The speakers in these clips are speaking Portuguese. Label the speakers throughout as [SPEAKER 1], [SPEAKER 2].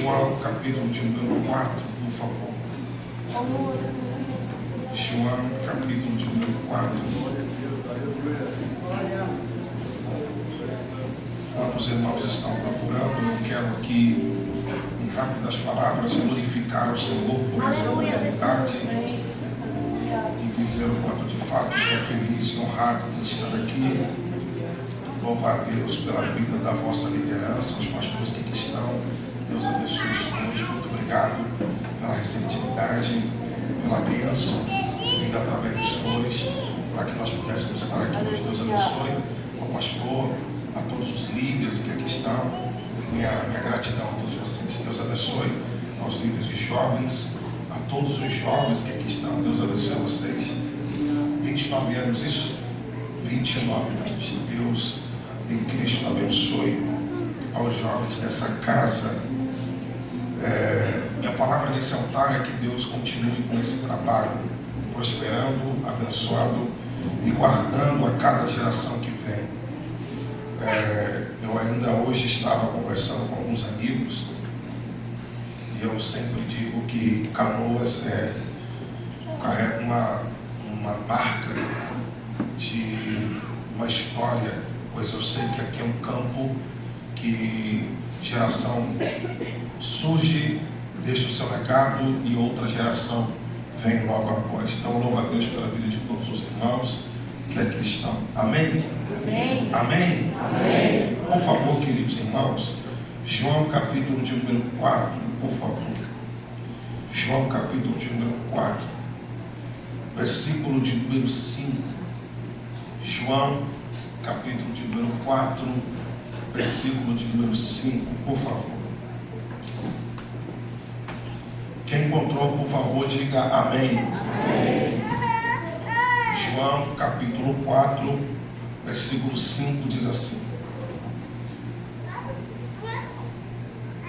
[SPEAKER 1] João, capítulo de número 4, por favor. João, capítulo de número 4. Quando os irmãos estão procurando, eu quero aqui, em rápidas palavras, glorificar ao Senhor por essa oportunidade e dizer o quanto de fato estou feliz e honrado de estar aqui. Louvar a Deus pela vida da vossa liderança, os pastores que aqui estão. Deus abençoe os senhores. Muito obrigado pela receptividade, pela bênção vinda através dos senhores, para que nós pudéssemos estar aqui hoje. Deus abençoe ao pastor, a todos os líderes que aqui estão. Minha gratidão a todos vocês. Deus abençoe aos líderes e jovens, a todos os jovens que aqui estão. Deus abençoe vocês. 29 anos, isso? 29 anos. Deus em Cristo abençoe aos jovens dessa casa. Minha palavra nesse altar é que Deus continue com esse trabalho, prosperando, abençoando e guardando a cada geração que vem. Eu ainda hoje estava conversando com alguns amigos e eu sempre digo que Canoas carrega uma marca de uma história, pois eu sei que aqui é um campo que geração surge, deixa o seu legado e outra geração vem logo após. Então louvo a Deus pela vida de todos os irmãos que aqui estão. Amém?
[SPEAKER 2] Amém.
[SPEAKER 1] Amém?
[SPEAKER 2] Amém.
[SPEAKER 1] Por favor, queridos irmãos, João capítulo de número 4, por favor. João capítulo de número 4, versículo de número 5. João capítulo de número 4, versículo de número 5, por favor. Quem encontrou, por favor, diga amém.
[SPEAKER 2] Amém.
[SPEAKER 1] João capítulo 4, versículo 5 diz assim: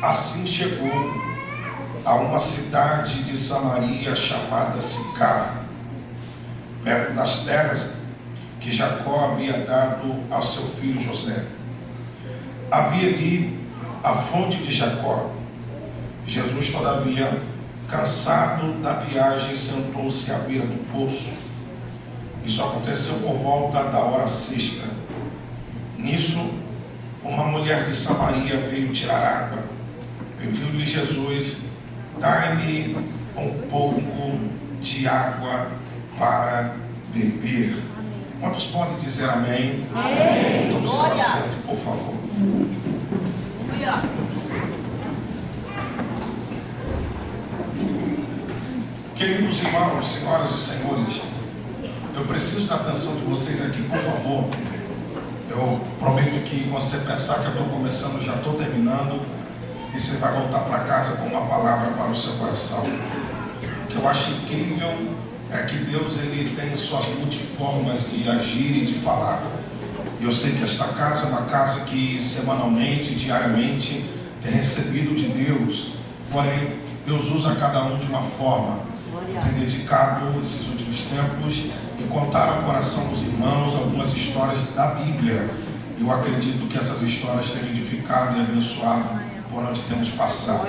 [SPEAKER 1] Assim chegou a uma cidade de Samaria chamada Sicar, perto das terras que Jacó havia dado ao seu filho José. Havia ali a fonte de Jacó. Jesus, todavia, cansado da viagem, sentou-se à beira do poço. Isso aconteceu por volta da hora sexta. Nisso, uma mulher de Samaria veio tirar água. Pediu-lhe Jesus: dai-me um pouco de água para beber. Quantos podem dizer amém?
[SPEAKER 2] Amém.
[SPEAKER 1] Tome seu assento, por favor. Queridos irmãos, senhoras e senhores, eu preciso da atenção de vocês aqui, por favor. Eu prometo que quando você pensar que eu estou começando, eu já estou terminando, e você vai voltar para casa com uma palavra para o seu coração. O que eu acho incrível é que Deus, ele tem suas multiformas de agir e de falar. E eu sei que esta casa é uma casa que semanalmente, diariamente, tem recebido de Deus. Porém, Deus usa cada um de uma forma. Tem dedicado esses últimos tempos e contar ao coração dos irmãos algumas histórias da Bíblia. Eu acredito que essas histórias têm edificado e abençoado por onde temos passado.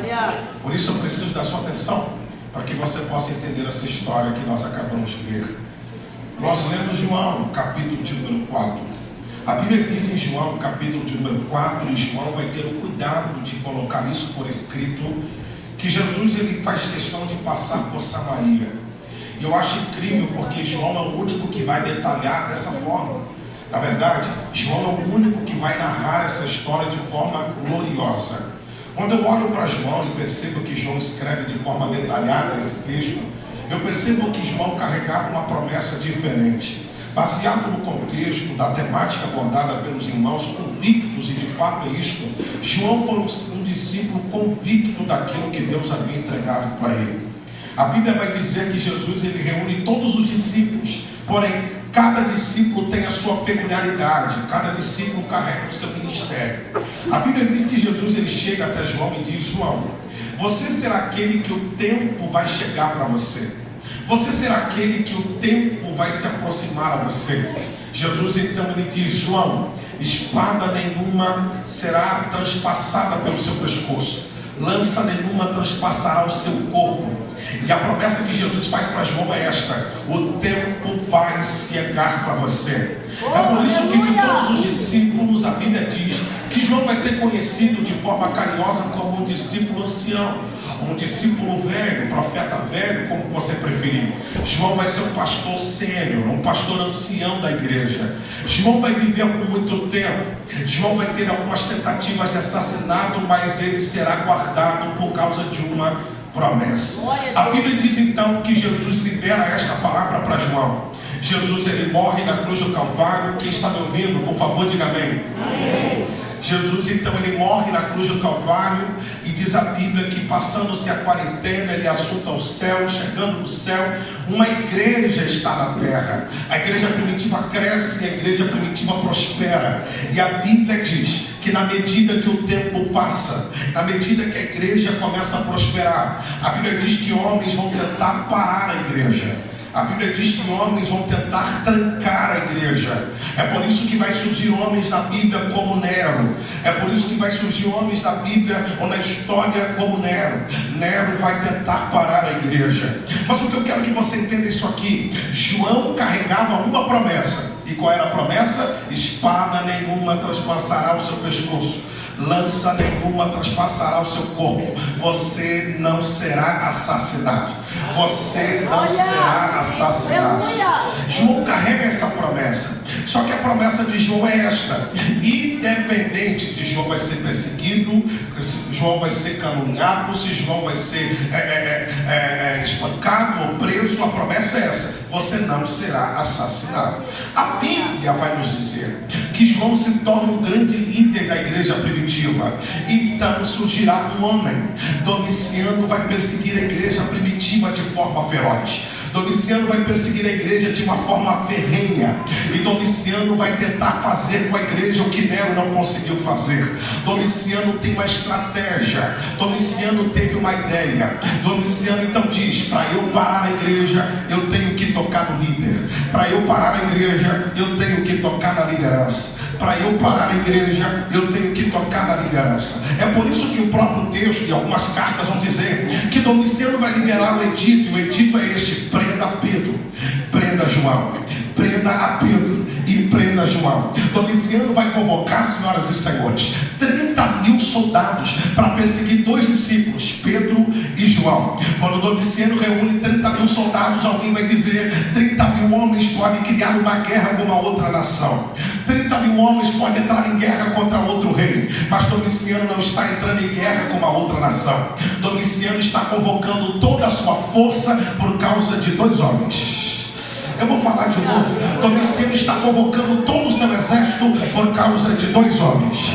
[SPEAKER 1] Por isso eu preciso da sua atenção, para que você possa entender essa história que nós acabamos de ler. Nós lemos João, capítulo de número 4. A Bíblia diz em João, capítulo de número 4, e João vai ter o cuidado de colocar isso por escrito, que Jesus, ele faz questão de passar por Samaria. E eu acho incrível porque João é o único que vai detalhar dessa forma. Na verdade, João é o único que vai narrar essa história de forma gloriosa. Quando eu olho para João e percebo que João escreve de forma detalhada esse texto, eu percebo que João carregava uma promessa diferente. Baseado no contexto da temática abordada pelos irmãos convictos, e de fato é isto, João foi um discípulo convicto daquilo que Deus havia entregado para ele. A Bíblia vai dizer que Jesus, ele reúne todos os discípulos, porém cada discípulo tem a sua peculiaridade, cada discípulo carrega o seu ministério. A Bíblia diz que Jesus, ele chega até João e diz: João, você será aquele que o tempo vai chegar para você. Você será aquele que o tempo vai se aproximar a você. Jesus então ele diz: João, espada nenhuma será transpassada pelo seu pescoço, lança nenhuma transpassará o seu corpo. E a promessa que Jesus faz para João é esta: o tempo vai chegar para você. É por isso que de todos os discípulos a Bíblia diz que João vai ser conhecido de forma carinhosa como um discípulo ancião, um discípulo velho, profeta velho, como você preferir. João vai ser um pastor sênior, um pastor ancião da igreja. João vai viver por muito tempo. João vai ter algumas tentativas de assassinato, mas ele será guardado por causa de uma promessa. A Bíblia diz então que Jesus libera esta palavra para João. Jesus, ele morre na cruz do Calvário. Quem está me ouvindo, por favor, diga amém. Amém. Jesus, então, ele morre na cruz do Calvário, e diz a Bíblia que, passando-se a quarentena, ele assunta ao céu. Chegando no céu, uma igreja está na terra. A igreja primitiva cresce, a igreja primitiva prospera. E a Bíblia diz que na medida que o tempo passa, na medida que a igreja começa a prosperar, a Bíblia diz que homens vão tentar parar a igreja. A Bíblia diz que homens vão tentar trancar a igreja. É por isso que vai surgir homens na Bíblia como Nero. É por isso que vai surgir homens na Bíblia ou na história como Nero. Nero vai tentar parar a igreja. Mas o que eu quero que você entenda é isso aqui: João carregava uma promessa. E qual era a promessa? Espada nenhuma transpassará o seu pescoço, lança nenhuma transpassará o seu corpo. Você não será assassinado. Você não será assassinado. João carrega essa promessa. Só que a promessa de João é esta: independente se João vai ser perseguido, se João vai ser caluniado, se João vai ser espancado ou preso, a promessa é essa: você não será assassinado. A Bíblia vai nos dizer que João se torna um grande líder da igreja primitiva. Então surgirá um homem. Domiciano vai perseguir a igreja primitiva de forma feroz. Domiciano vai perseguir a igreja de uma forma ferrenha. E Domiciano vai tentar fazer com a igreja o que Nero não conseguiu fazer. Domiciano tem uma estratégia. Domiciano teve uma ideia. Domiciano então diz: para eu parar a igreja, eu tenho que tocar no líder. Para eu parar a igreja, eu tenho que tocar na liderança. Para eu parar a igreja, eu tenho que tocar na liderança. É por isso que o próprio texto e algumas cartas vão dizer que Domiciano vai liberar o edito. E o edito é este: prenda Pedro, prenda João, prenda a Pedro e prenda João. Domiciano vai convocar, senhoras e senhores, 30.000 soldados para perseguir dois discípulos, Pedro e João. Quando Domiciano reúne 30.000 soldados, alguém vai dizer: 30.000 homens podem criar uma guerra com uma outra nação. 30.000 homens podem entrar em guerra contra outro rei. Mas Domiciano não está entrando em guerra com uma outra nação. Domiciano está convocando toda a sua força por causa de dois homens. Eu vou falar de novo. Domiciano está convocando todo o seu exército por causa de dois homens.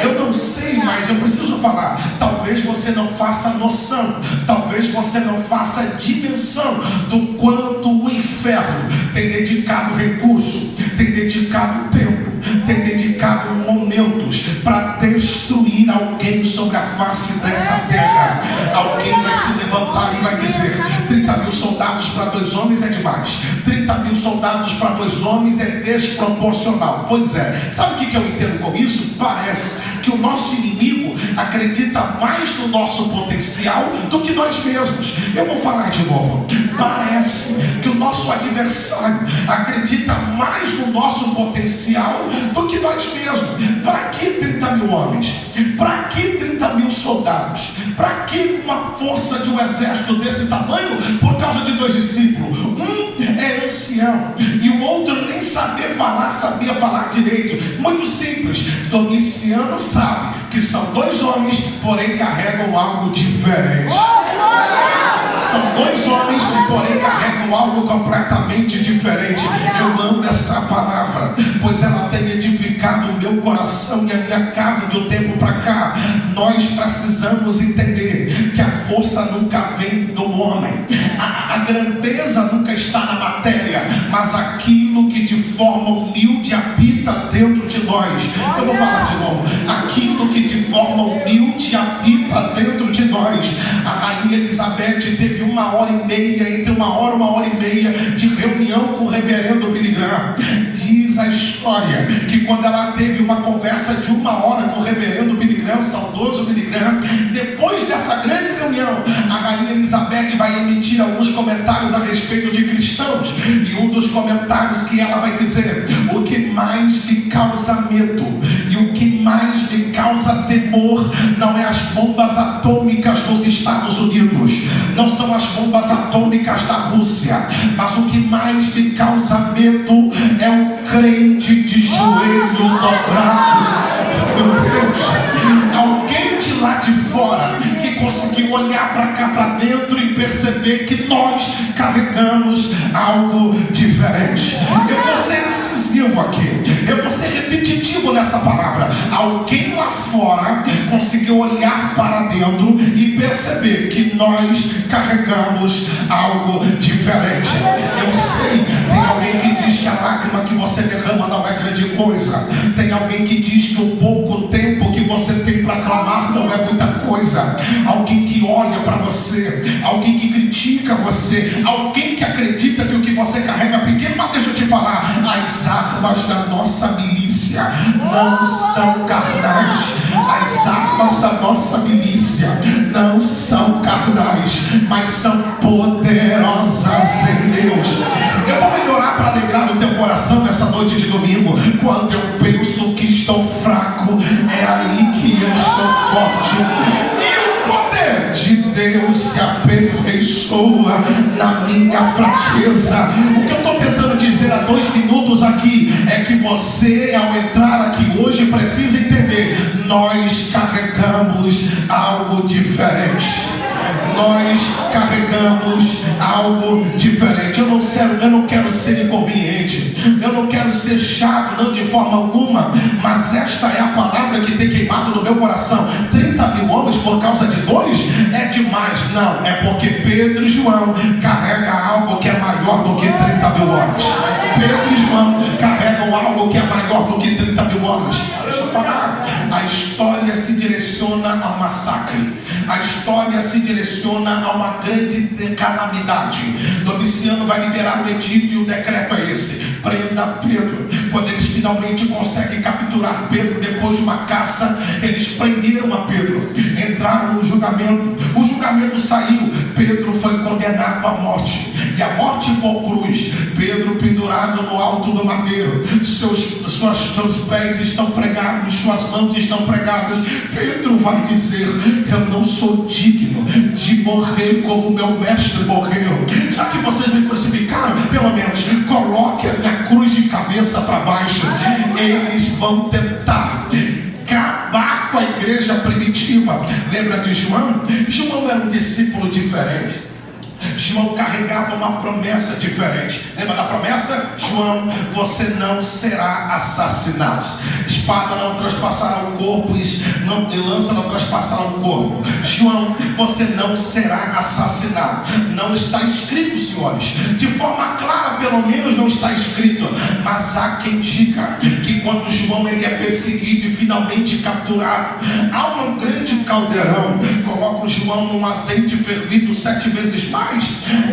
[SPEAKER 1] Eu não sei, mas eu preciso falar. Talvez você não faça noção, talvez você não faça dimensão do quanto o inferno tem dedicado recurso, tem dedicado tempo, tem dedicado momentos para destruir alguém sobre a face dessa terra. Alguém vai se levantar e vai dizer: 30.000 soldados para dois homens é demais. 30.000 soldados para dois homens é desproporcional. Pois é, sabe o que eu entendo com isso? Parece que o nosso inimigo acredita mais no nosso potencial do que nós mesmos. Eu vou falar de novo. Parece que o nosso adversário acredita mais no nosso potencial do que nós mesmos. Para que 30.000 homens? Para que 30.000 soldados? Para que uma força de um exército desse tamanho por causa de dois discípulos? Um é ancião e o outro nem sabia falar direito. Muito simples. Domiciano sabe que são dois homens, porém carregam algo diferente. São dois homens, porém carregam algo completamente diferente. Eu amo essa palavra, pois ela tem edificado o meu coração e a minha casa de um tempo para cá. Nós precisamos entender que a força nunca vem do homem. A grandeza nunca está na matéria, mas aquilo que de forma humilde habita dentro de nós. Eu vou falar de novo. Aquilo que de forma humilde habita dentro de nós. A rainha Elizabeth teve 1h30, entre 1 hora e 1h30 de reunião com o reverendo Billy Graham. Diz a história história que quando ela teve uma conversa de 1 hora com o reverendo Billy Graham, saudoso Billy Graham, depois dessa grande reunião, a rainha Elizabeth vai emitir alguns comentários a respeito de cristãos, e um dos comentários que ela vai dizer: o que mais lhe causa medo e o que mais lhe causa temor não é as bombas atômicas dos Estados Unidos, não são as bombas atômicas da Rússia, mas o que mais lhe causa medo é um crente de joelho dobrado. Meu Deus, alguém de lá de fora que conseguiu olhar para cá, para dentro, e perceber que nós carregamos algo diferente. Eu vou ser incisivo aqui, eu vou ser repetitivo nessa palavra. Alguém lá fora conseguiu olhar para dentro e perceber que nós carregamos algo diferente. Eu sei, tem alguém que diz que a lágrima que você derrama não é grande coisa. Tem alguém que diz que o pouco tempo que você tem para clamar não é muita coisa. Alguém que olha para você, alguém que critica você, alguém que acredita que o que você carrega é pequeno. Mas deixa eu te falar, as armas da nossa milícia não são carnais. As armas da nossa milícia não são carnais, mas são poderosas em Deus. Eu vou melhorar para alegrar o teu coração nessa noite de domingo. Quando eu penso que estou fraco, é aí que eu estou forte. E o poder de Deus se aperfeiçoa na minha fraqueza. O que eu estou tentando dizer há 2 minutos aqui é que você, ao entrar aqui hoje, precisa entender: nós carregamos algo diferente. Nós carregamos algo diferente. Eu não quero ser inconveniente, eu não quero ser chato, não, de forma alguma, mas esta é a palavra que tem queimado no meu coração. 30 mil homens por causa de 2 é demais. Não, é porque Pedro e João carregam algo que é maior do que 30 mil homens. Pedro e João carregam algo que é maior do que 30 mil homens. Deixa eu falar, a história se direciona ao massacre, a história se direciona a uma grande calamidade. Domiciano vai liberar o edito e o decreto é esse: prenda Pedro. Quando eles finalmente conseguem capturar Pedro depois de uma caça, eles prenderam a Pedro, entraram no julgamento, o julgamento saiu, Pedro foi condenado à morte, e a morte por cruz. Pedro pendurado no alto do madeiro, seus pés estão pregados, suas mãos estão pregadas. Pedro vai dizer: eu não sou digno de morrer como meu mestre morreu. Já que vocês me crucificaram, pelo menos coloque a minha cruz de cabeça para baixo. Eles vão tentar acabar com a igreja primitiva. Lembra de João? João era um discípulo diferente. João carregava uma promessa diferente. Lembra da promessa? João, você não será assassinado. Espada não traspassará o corpo, e lança não traspassará o corpo. João, você não será assassinado. Não está escrito, senhores. De forma clara, pelo menos não está escrito. Mas há quem diga que quando João ele é perseguido e finalmente capturado, há um grande caldeirão. Coloca o João num azeite fervido 7 vezes mais.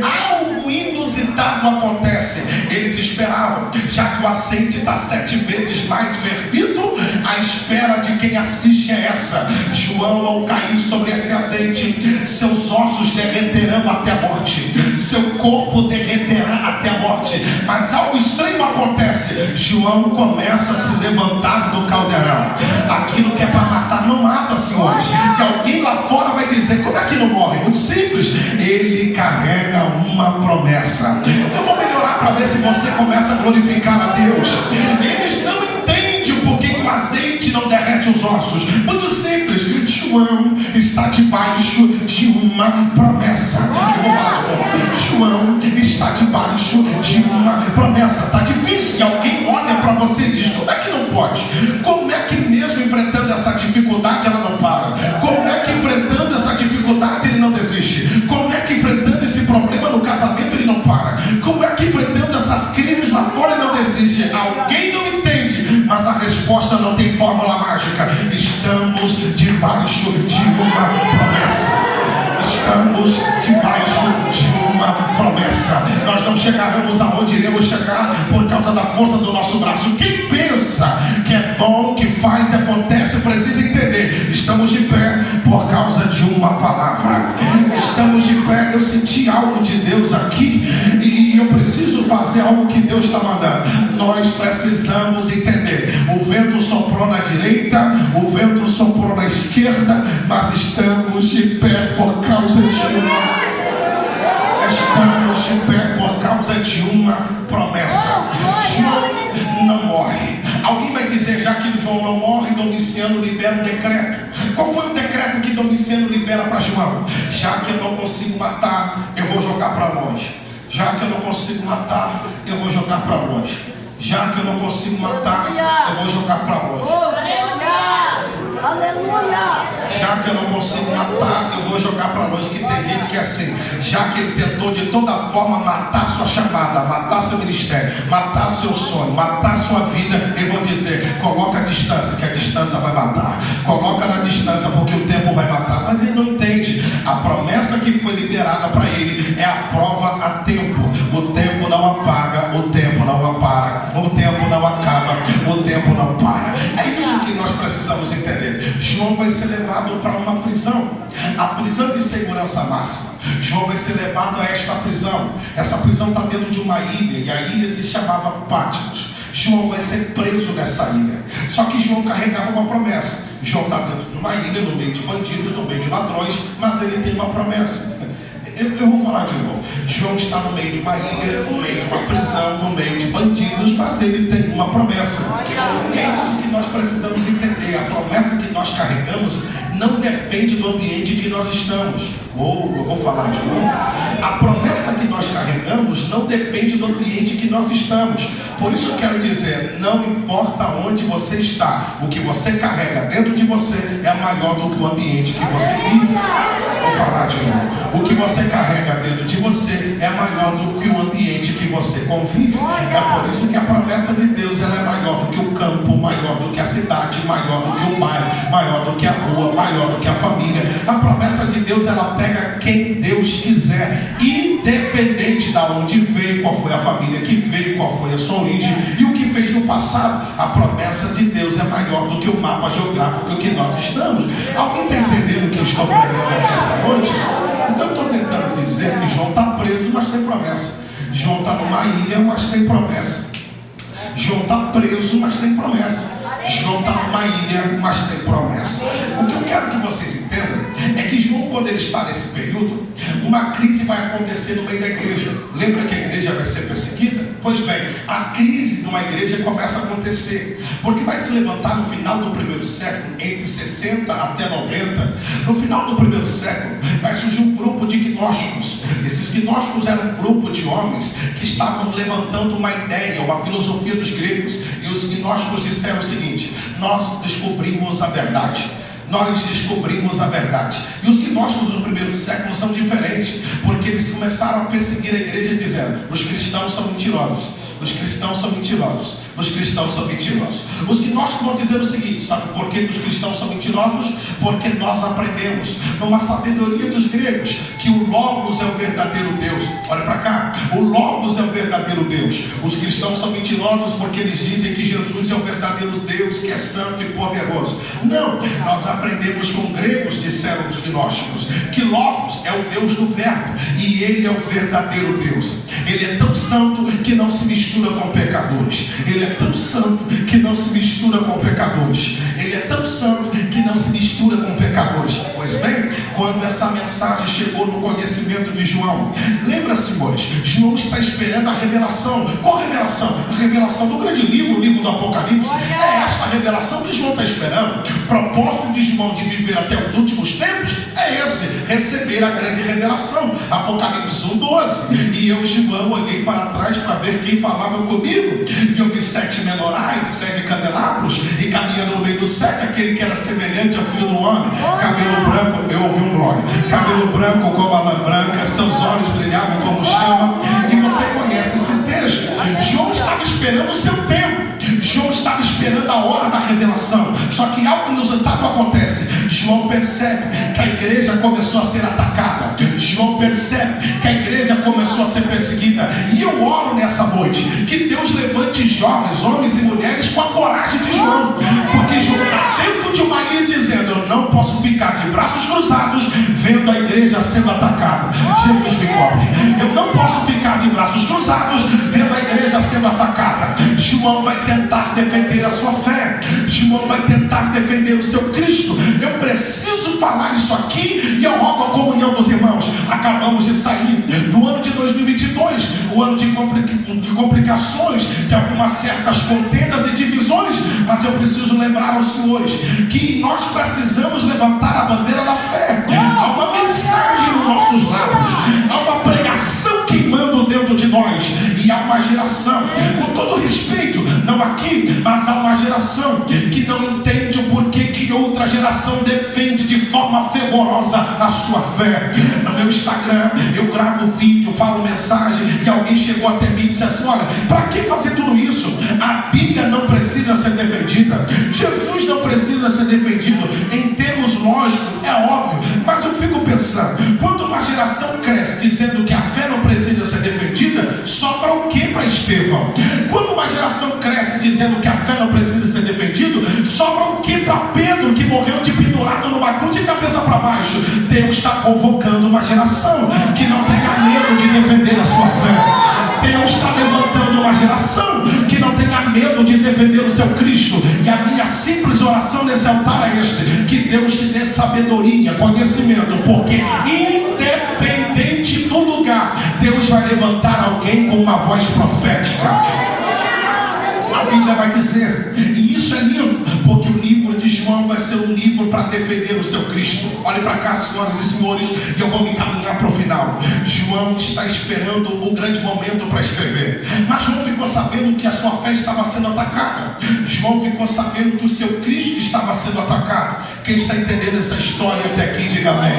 [SPEAKER 1] Algo inusitado acontece. Eles esperavam, já que o azeite está 7 vezes mais fervido, a espera de quem assiste é essa: João, ao cair sobre esse azeite, seus ossos derreterão até a morte, seu corpo derreterá até a morte. Mas algo estranho acontece: João começa a se levantar do caldeirão. Aquilo que é para matar não mata, senhores. E alguém lá fora vai dizer: como é que não morre? Muito simples, ele carrega uma promessa. Eu vou melhorar para ver se você começa a glorificar a Deus. Eles não entendem por que o azeite não derrete os ossos. Muito simples, João está debaixo de uma promessa. Eu vou falar de novo. João está debaixo de uma promessa. Está difícil, e alguém olha para você e diz: como é que não pode? Como é que mesmo enfrentando essa dificuldade ela não para? Como é que enfrentando essa dificuldade ele não desiste? Como é que enfrentando esse problema no casamento ele não para? Como é que enfrentando essas crises lá fora ele não desiste? Alguém não entende, mas a resposta não tem fórmula mágica. Estamos debaixo de uma promessa. Estamos debaixo de uma uma promessa. Nós não chegaremos aonde iremos chegar por causa da força do nosso braço. Quem pensa que é bom, que faz e acontece, precisa entender: estamos de pé por causa de uma palavra. Estamos de pé. Eu senti algo de Deus aqui e eu preciso fazer algo que Deus está mandando. Nós precisamos entender: o vento soprou na direita, o vento soprou na esquerda, mas estamos de pé por causa de uma. Estamos de pé por causa de uma promessa. João não morre. Alguém vai dizer: já que João não morre, Domiciano libera um decreto. Qual foi o decreto que Domiciano libera para João? Já que eu não consigo matar, eu vou jogar para longe. Já que eu não consigo matar, eu vou jogar para longe. Já que eu não consigo matar, eu vou jogar para longe. Já que eu não consigo matar, eu vou jogar para longe. Que tem gente que é assim: já que ele tentou de toda forma matar sua chamada, matar seu ministério, matar seu sonho, matar sua vida, eu vou dizer: coloca a distância, que a distância vai matar. Coloca na distância, porque o tempo vai matar. Mas ele não entende. A promessa que foi liberada para ele é a prova a tempo. O tempo não apaga, o tempo não apara, o tempo não acaba, o tempo não para. É isso que nós precisamos entender. João vai ser levado para uma prisão, a prisão de segurança máxima. João vai ser levado a esta prisão. Essa prisão está dentro de uma ilha, e a ilha se chamava Patmos. João vai ser preso nessa ilha. Só que João carregava uma promessa. João está dentro de uma ilha, no meio de bandidos, no meio de ladrões, mas ele tem uma promessa. Eu vou falar de novo. João está no meio de uma ilha, no meio de uma prisão, no meio de bandidos, mas ele tem uma promessa. E é isso que nós precisamos entender. A promessa que nós carregamos não depende do ambiente que nós estamos. Eu vou falar de novo. A promessa que nós carregamos não depende do ambiente que nós estamos. Por isso eu quero dizer: não importa onde você está, o que você carrega dentro de você é maior do que o ambiente que você vive. Vou falar de novo. O que você carrega dentro de você é maior do que o ambiente que você convive. É por isso que a promessa de Deus, ela é maior do que o campo, maior do que a cidade, maior do que o bairro, maior do que a rua, maior do que a família. A promessa de Deus, ela pega quem Deus quiser, independente de onde veio, qual foi a família que veio, qual foi a sua origem e o que fez no passado. A promessa de Deus é maior do que o mapa geográfico que nós estamos. Alguém está entendendo o que eu estou pregando aqui essa noite? Então eu estou tentando dizer que João está preso, mas tem promessa. João está numa ilha, mas tem promessa. João está preso, mas tem promessa. João está numa ilha, mas tem promessa. O que eu quero que vocês entendam é que João, quando ele está nesse período, uma crise vai acontecer no meio da igreja. Lembra que a igreja vai ser perseguida? Pois bem, a crise numa igreja começa a acontecer, porque vai se levantar no final do primeiro século, entre 60 até 90. No final do primeiro século, vai surgir um grupo de gnósticos. Esses gnósticos eram um grupo de homens que estavam levantando uma ideia, uma filosofia dos gregos. E os gnósticos disseram o seguinte: nós descobrimos a verdade. Nós descobrimos a verdade. E os gnósticos do primeiro século são diferentes, porque eles começaram a perseguir a igreja dizendo: os cristãos são mentirosos. Os cristãos são mentirosos. Os cristãos são mentirosos. Os gnósticos vão dizer o seguinte: sabe por que os cristãos são mentirosos? Porque nós aprendemos numa sabedoria dos gregos que o Logos é o verdadeiro Deus. Olha para cá, o Logos é o verdadeiro Deus. Os cristãos são mentirosos porque eles dizem que Jesus é o verdadeiro Deus, que é santo e poderoso. Não, nós aprendemos com gregos, disseram os gnósticos, que Logos é o Deus do verbo e ele é o verdadeiro Deus. Ele é tão santo que não se mistura com pecadores. Ele é tão santo que não se mistura com pecadores. Ele é tão santo que não se mistura com pecadores. Pois bem, quando essa mensagem chegou no conhecimento de João, lembra-se, hoje, João está esperando a revelação. Qual revelação? A revelação do grande livro, o livro do Apocalipse. É esta revelação que João está esperando. O propósito de João de viver até os últimos tempos é esse: receber a grande revelação. Apocalipse 1:12. E eu, João, olhei para trás para ver quem falava comigo, e eu vi 7 menorais, 7 candelabros, e caminhando no meio dos 7, aquele que era semelhante ao filho do homem, cabelo branco, eu ouvi um glória, cabelo branco como a lã branca, seus olhos brilhavam como chama. E você conhece esse texto. João estava esperando o seu tempo. João estava esperando a hora da revelação. Só que algo inusitado acontece. João percebe que a igreja começou a ser atacada. João percebe que a igreja começou a ser perseguida. E eu oro nessa noite que Deus levante jovens, homens e mulheres com a coragem de João, porque João está dentro de uma ilha dizendo: eu não posso ficar de braços cruzados vendo a igreja sendo atacada. Jesus me cobre. Eu não posso ficar de braços cruzados vendo a igreja sendo atacada. João vai tentar defender a sua fé. João vai tentar defender o seu Cristo. Eu preciso falar isso aqui e eu rogo a comunhão dos irmãos. Acabamos de sair do ano de 2022, o ano de complicações, de algumas certas contendas e divisões, mas eu preciso lembrar aos senhores que nós precisamos levantar a bandeira da fé. Há uma mensagem nos nossos lábios, há uma pregação queimando dentro de nós, e há uma geração, com todo respeito, não aqui, mas há uma geração que não entende o porquê que outra geração defende de forma fervorosa a sua fé. No meu Instagram eu gravo vídeo, falo mensagem, e alguém chegou até mim e disse assim: olha, para que fazer tudo isso? A Bíblia não precisa ser defendida, Jesus não precisa ser defendido. Em termos lógicos, é óbvio, mas eu fico pensando, quando uma geração cresce dizendo que a fé não precisa ser defendida, sobra o que para Estevão? Quando uma geração cresce dizendo que a fé não precisa ser defendida, sobra o que para Pedro, que morreu de pendurado numa cruz de cabeça para baixo? Deus está convocando uma geração que não tenha medo de defender a sua fé. Deus está levantando uma geração que não tenha medo de defender o seu Cristo. E a minha simples oração nesse altar é este: que Deus te dê sabedoria, conhecimento, porque independente do lugar, Deus vai levantar alguém com uma voz profética. A Bíblia vai dizer, e isso é lindo, porque o livro de João vai ser um livro para defender o seu Cristo. Olhe para cá, senhoras e senhores, e eu vou me encaminhar para o final. João está esperando um grande momento para escrever, mas João ficou sabendo que a sua fé estava sendo atacada. João ficou sabendo que o seu Cristo estava sendo atacado. Quem está entendendo essa história até aqui, diga amém.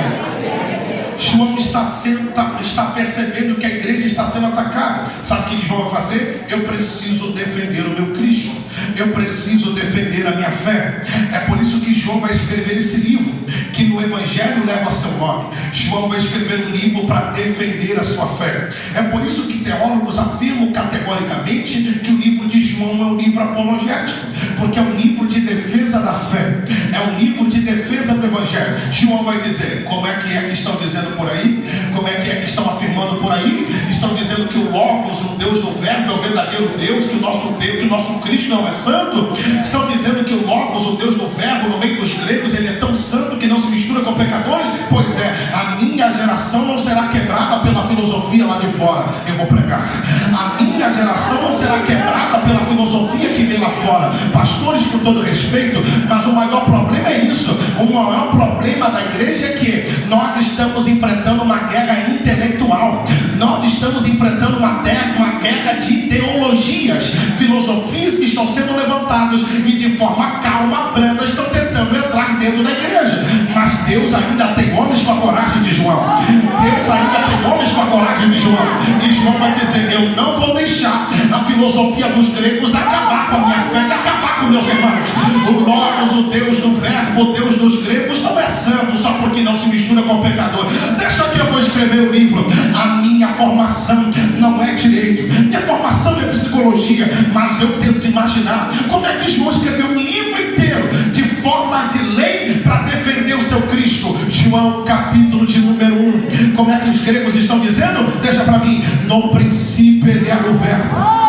[SPEAKER 1] João está percebendo que a igreja está sendo atacada. Sabe o que João vai fazer? Eu preciso defender o meu Cristo, eu preciso defender a minha fé. É por isso que João vai escrever esse livro, que no Evangelho leva seu nome. João vai escrever um livro para defender a sua fé. É por isso que teólogos afirmam categoricamente que o livro de João é um livro apologético, porque é um livro de defesa da fé, é um livro de defesa do Evangelho. João vai dizer, como é que estão dizendo por aí? Como é que estão afirmando por aí? Estão dizendo que o Logos, o Deus do Verbo, é o verdadeiro Deus, que o nosso Deus, que o nosso Cristo não é santo. Estão dizendo que o Logos, o Deus do Verbo, no meio dos gregos, ele é tão santo que não se mistura com pecadores. Pois é, a minha geração não será quebrada pela filosofia lá de fora. Eu vou pregar. A minha geração não será quebrada pela filosofia que vem lá fora. Pastores, com todo respeito, mas o maior problema é isso. O maior problema da igreja é que nós estamos enfrentando uma guerra intelectual. Nós estamos enfrentando uma guerra de ideologias, filosofias que estão sendo levantadas e de forma calma, branda, estão tentando entrar dentro da igreja. Mas Deus ainda tem homens com a coragem de João. Deus ainda tem homens com a coragem de João. E João vai dizer, eu não vou deixar a filosofia dos gregos acabar com a minha fé e acabar com meus irmãos. O Logos, o Deus do Verbo, o Deus dos gregos não é santo só porque não se mistura com o pecador. Deixa que eu vou escrever o livro. A minha formação não é direito, minha formação é psicologia, mas eu tento imaginar como é que João escreveu um livro inteiro de forma de lei para defender o seu Cristo. João capítulo de número 1, como é que os gregos estão dizendo? Deixa para mim, no princípio ele era o Verbo.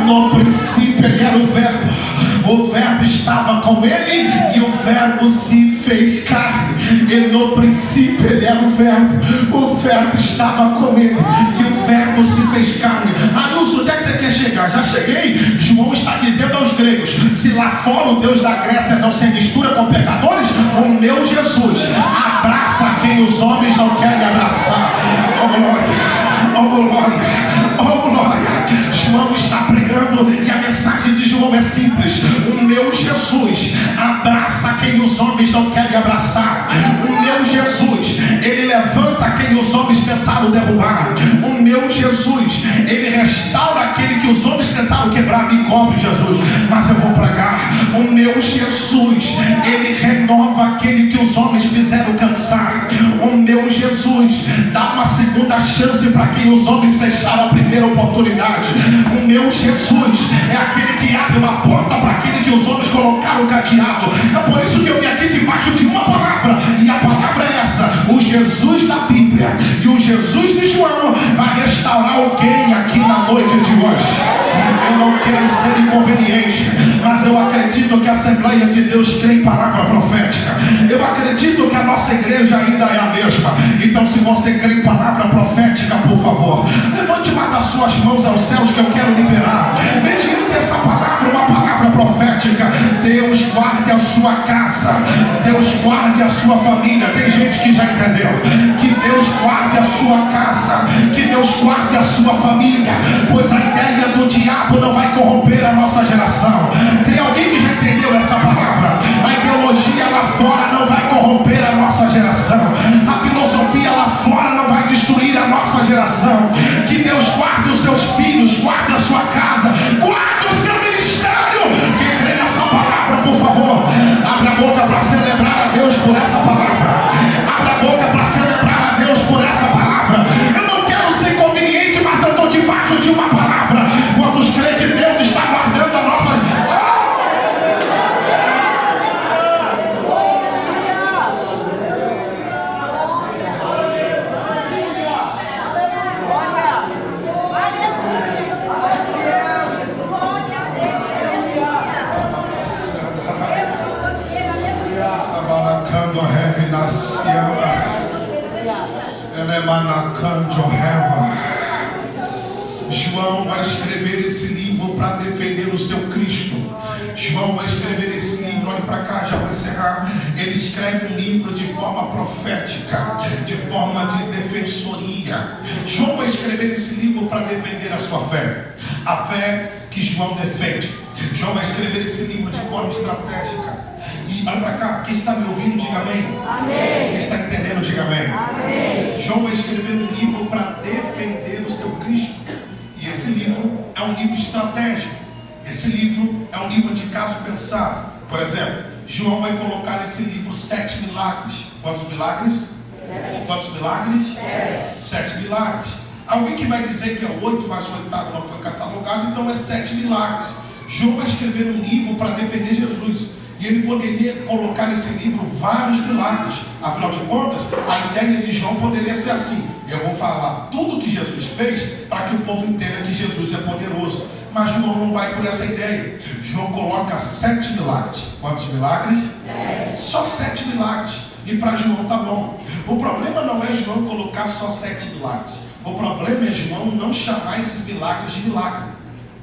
[SPEAKER 1] No princípio ele era o Verbo estava com ele e o Verbo se fez carne. E no princípio ele era o Verbo estava com ele e o Verbo se fez carne. Adilson, onde é que você quer chegar? Já cheguei. João está dizendo aos gregos, se lá fora o Deus da Grécia não se mistura com pecadores, o meu Jesus abraça quem os homens não querem abraçar. Oh glória, oh glória, oh glória. João está pregando e a mensagem de João é simples: o meu Jesus abraça quem os homens não querem abraçar. O meu Jesus, ele levanta quem os homens tentaram derrubar. O meu Jesus, ele restaura aquele que os homens tentaram quebrar. Me cobre, Jesus, mas eu vou pregar. O meu Jesus, ele renova aquele que os homens fizeram cansar.
[SPEAKER 3] Jesus dá uma segunda chance para quem os homens fecharam a primeira oportunidade. O meu Jesus é aquele que abre uma porta para aquele que os homens colocaram cadeado. É por isso que eu vim aqui debaixo de uma palavra, e a palavra é essa: o Jesus da Bíblia e o Jesus de João vai restaurar alguém aqui na noite de hoje. Eu não quero ser inconveniente, mas eu acredito que a Assembleia de Deus crê em palavra profética. Eu acredito que a nossa igreja ainda é a mesma. Então, se você crê em palavra profética, por favor, levante uma das suas mãos aos céus, que eu quero liberar mediante essa palavra, uma palavra profética. Deus guarde a sua casa, Deus guarde a sua família. Tem gente que já entendeu. Que Deus guarde a sua casa, que Deus guarde a sua família, pois a ideia do diabo não vai corromper a nossa geração. Tem alguém que já entendeu essa palavra? A ideologia lá fora não vai corromper a nossa geração. A filosofia lá fora não vai destruir a nossa geração. Que Deus guarde os seus filhos, guarde a sua casa, guarde o seu ministério. Quem crê nessa palavra, por favor, abre a boca para celebrar a Deus por essa palavra. Abre a boca para celebrar a Deus por essa palavra. Eu não quero ser conveniente, mas eu estou debaixo de uma palavra. Quantos creem que Deus está guardando a nossa... João vai escrever esse livro para defender o seu Cristo. João vai escrever esse livro, olha para cá, já vou encerrar. Ele escreve um livro de forma profética, de forma de defensoria. João vai escrever esse livro para defender a sua fé, a fé que João defende. João vai escrever esse livro de forma estratégica. E olha para cá, quem está me ouvindo, diga amém.
[SPEAKER 2] Amém.
[SPEAKER 3] Quem está entendendo, diga amém.
[SPEAKER 2] Amém.
[SPEAKER 3] João vai escrever um livro para defender o seu Cristo. E esse livro é um livro estratégico. Esse livro é um livro de caso pensado. Por exemplo, João vai colocar nesse livro 7 milagres. Quantos milagres? 7. Quantos milagres? 7 milagres. Alguém que vai dizer que é 8, mas o oitavo não foi catalogado, então é 7 milagres. João vai escrever um livro para defender Jesus. E ele poderia colocar nesse livro vários milagres. Afinal de contas, a ideia de João poderia ser assim: eu vou falar tudo que Jesus fez para que o povo entenda que Jesus é poderoso. Mas João não vai por essa ideia. João coloca 7 milagres. Quantos milagres? 7. Só 7 milagres. E para João tá bom. O problema não é João colocar só 7 milagres. O problema é João não chamar esses milagres de milagre.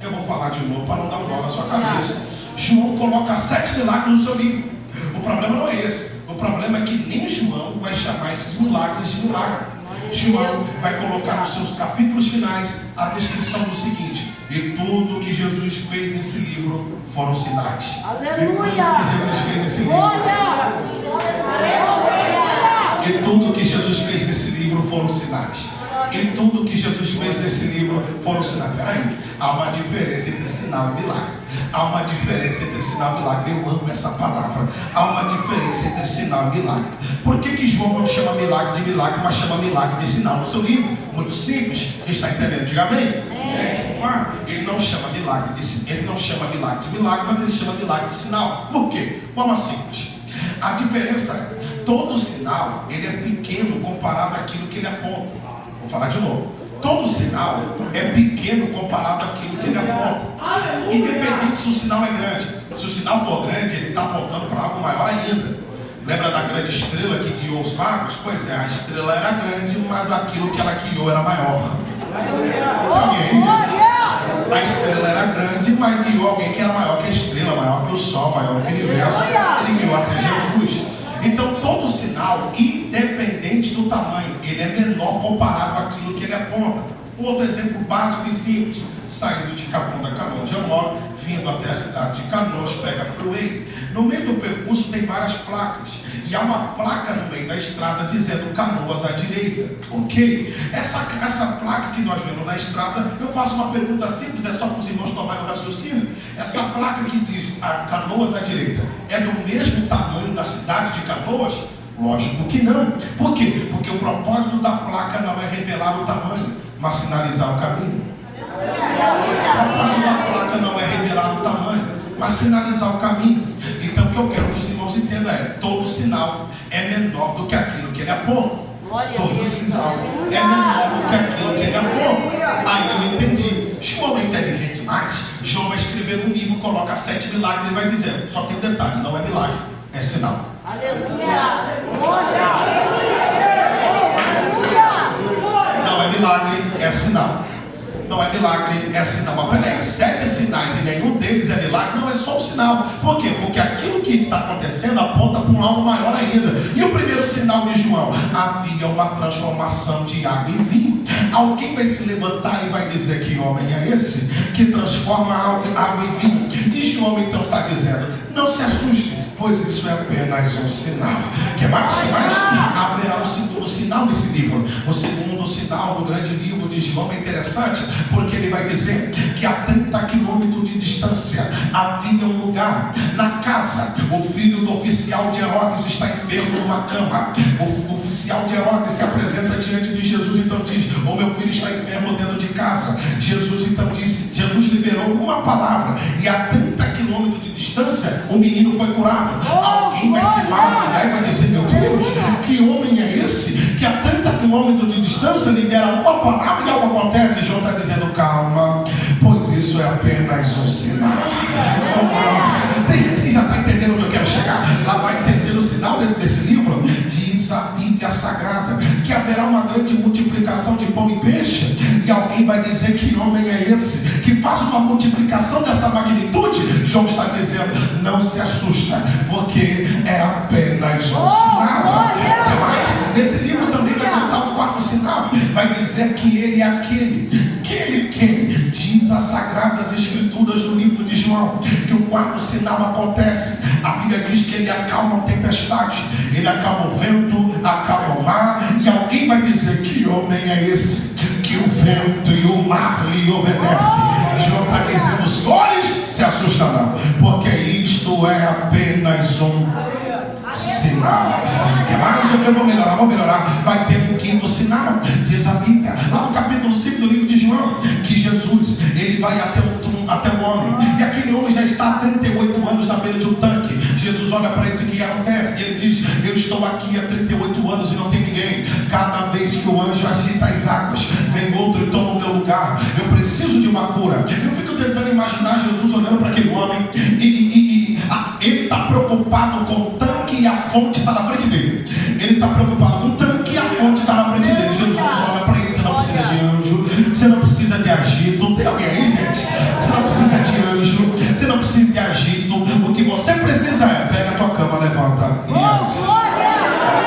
[SPEAKER 3] Eu vou falar de novo para não dar um nó na sua cabeça. João coloca 7 milagres no seu livro. O problema não é esse. O problema é que nem João vai chamar esses milagres de milagre. João vai colocar nos seus capítulos finais a descrição do seguinte: e tudo que Jesus fez nesse livro foram sinais.
[SPEAKER 2] Aleluia!
[SPEAKER 3] E tudo que Jesus fez nesse livro foram sinais. E tudo que Jesus fez nesse livro foram sinais. Peraí, há uma diferença entre sinal e milagre. Há uma diferença entre sinal e milagre. Eu amo essa palavra. Há uma diferença entre sinal e milagre. Por que João não chama milagre de milagre, mas chama milagre de sinal no seu livro? Muito simples. Quem está entendendo? Diga amém. Ele não chama milagre de milagre, mas ele chama milagre de sinal. Por quê? Forma simples. A diferença é: todo sinal ele é pequeno comparado àquilo que ele aponta. Vou falar de novo. Todo sinal é pequeno comparado àquilo que ele aponta. Independente se o sinal é grande. Se o sinal for grande, ele está apontando para algo maior ainda. Lembra da grande estrela que guiou os magos? Pois é, a estrela era grande, mas aquilo que ela guiou era maior. A estrela era grande, mas guiou alguém que era maior que a estrela, maior que o sol, maior que o universo. Ele guiou até Jesus. Então todo sinal, independente do tamanho, ele é menor comparado àquilo que ele aponta. Outro exemplo básico e simples: saindo de Capão da Canoa, onde eu moro, vindo até a cidade de Canoas, pega a Freeway. No meio do percurso tem várias placas, e há uma placa no meio da estrada dizendo Canoas à direita. Ok? Essa placa que nós vemos na estrada, eu faço uma pergunta simples, é só para os irmãos tomarem o raciocínio. Essa placa que diz Canoas à direita é do mesmo tamanho da cidade de Canoas? Lógico que não. Por quê? Porque o propósito da placa não é revelar o tamanho, mas sinalizar o caminho. O propósito da placa não é revelar o tamanho, mas sinalizar o caminho. Então o que eu quero que os irmãos entendam é: todo sinal é menor do que aquilo que ele aponta. Todo sinal é menor do que aquilo que ele aponta. Aí eu entendi. João é inteligente demais. João vai escrever um livro, coloca 7 milagres e vai dizer: só tem um detalhe, não é milagre, é sinal. Não é milagre, é sinal. Não é milagre, é sinal. Mas peraí, 7 sinais e nenhum deles é milagre, não é só um sinal. Por quê? Porque aquilo que está acontecendo aponta para um algo maior ainda. E o primeiro sinal de João: havia uma transformação de água em vinho. Alguém vai se levantar e vai dizer: que homem é esse que transforma água em vinho? E João então está dizendo: não se assuste, pois isso é apenas um sinal. Que mais? Haverá um segundo sinal nesse livro. O segundo sinal do grande livro de João é interessante, porque ele vai dizer que a 30 quilômetros de distância havia um lugar, na casa. O filho do oficial de Herodes está enfermo numa cama. O oficial de Herodes se apresenta diante de Jesus, então diz: o meu filho está enfermo dentro de casa. Jesus então disse, Jesus liberou uma palavra, e a 30 quilômetros de distância o menino foi curado. Alguém vai se maravilhar e vai dizer: meu Deus, que homem é esse que a 30 quilômetros de distância libera uma palavra e algo acontece? E João está dizendo: calma, pois isso é apenas um sinal. Tem gente que já está entendendo onde eu quero chegar. Lá vai o terceiro sinal dentro desse livro. Diz a Bíblia Sagrada que haverá uma grande multiplicação de pão e peixe. E alguém vai dizer: que homem é esse que faz uma multiplicação dessa magnitude? João está dizendo: não se assusta, porque é apenas um sinal. Mas nesse livro também vai contar o quarto sinal. Vai dizer que ele é aquele. Quem? Diz as Sagradas Escrituras no livro de João que o quarto sinal acontece. A Bíblia diz que ele acalma a tempestade, ele acalma o vento, acalma o mar. E alguém vai dizer: que homem é esse que o vento e o mar lhe obedecem? João está dizendo: os senhores se assustarão, porque isto é apenas um sinal. Que mais? Eu vou melhorar. Vai ter um quinto sinal. Diz a Bíblia, lá no capítulo 5 do livro de João, que Jesus, ele vai até o homem, e aquele homem já está há 38 anos na beira de um tanque. Jesus olha para ele e diz: o que acontece? E ele diz: eu estou aqui há 38 anos e não tem ninguém. Cada vez que o anjo agita as águas, vem outro e toma o meu lugar. Eu preciso de uma cura. Eu fico tentando imaginar Jesus olhando para aquele homem e ele está preocupado com o tanque e a fonte está na frente dele. Ele está preocupado com o tanque e a fonte está na frente dele. Jesus olha para ele: você não precisa de anjo, você não precisa de agito. Tem alguém aí, gente? Você não precisa de anjo, você não precisa de agito. O que você precisa é: pega a tua cama, levanta e anda.